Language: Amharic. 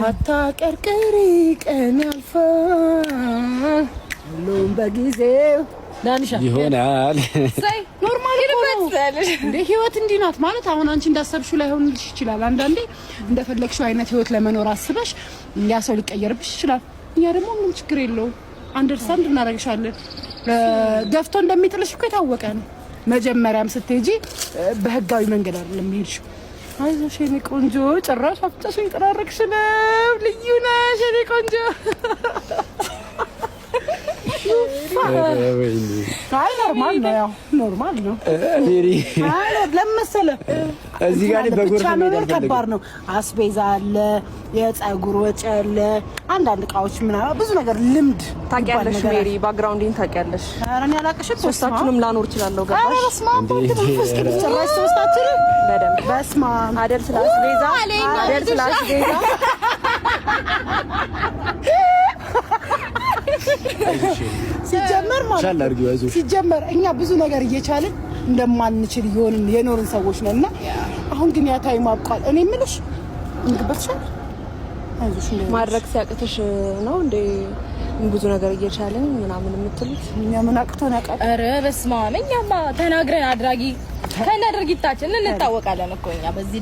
አታቀርቅሪ ቀን ያልፋል ሁሉም በጊዜው ዳንሻ ይሆናል። ኖርማል እንደ ህይወት እንዲህ ናት ማለት አሁን አንቺ እንዳሰብሽው ላይሆንልሽ ይችላል። አንዳንዴ እንደፈለግሽው አይነት ህይወት ለመኖር አስበሽ ያ ሰው ሊቀየርብሽ ይችላል። እኛ ደግሞ ምንም ችግር የለውም አንደርስታንድ እናደርግሻለን። ገፍቶ እንደሚጥልሽ እኮ የታወቀ ነው። መጀመሪያም ስትሄጂ በህጋዊ መንገድ አይደለም የሚሄድሽው። አይዞሽ የኔ ቆንጆ ጭራሽ አፍጨሽ ይጠራረክሽ ነው። ልዩ ነሽ የኔ ቆንጆ። አይ ኖርማል ነው፣ ያው ኖርማል ነው። አይ ለምሳሌ እዚህ ጋር በጎርፍ ነው ከባድ ነው። አስቤዛ አለ፣ የፀጉር ወጪ አለ፣ አንዳንድ እቃዎች ምናምን ብዙ ነገር ልምድ ታውቂያለሽ። ሜሪ ባክግራውንዲን ታውቂያለሽ። ኧረ እኔ አላውቅሽም። ሶስታችንም ላኖር እችላለሁ። ገባሽ? ኧረ በስመ አብ ወልድ ጭራሽ ሶስታችንም በደንብ በስመ አብ አይደል? ስላስቤዛ አይደል? ስላስቤዛ ሲጀመር እኛ ብዙ ነገር እየቻልን እንደማንችል ይሆንን የኖርን ሰዎች ነንና አሁን ግን ያ ታይም አብቋል። እኔ ምንሽ እንግበትሻል አይዞሽ ማድረግ ሲያቅትሽ ነው እንዴ ብዙ ነገር እየቻልን ምናምን የምትሉት? እኛ ምን አቅቶን ያውቃል? ኧረ በስመ አብ እኛማ ተናግረን አድራጊ ከነ ድርጊታችን እንታወቃለን እኮ እኛ በዚህ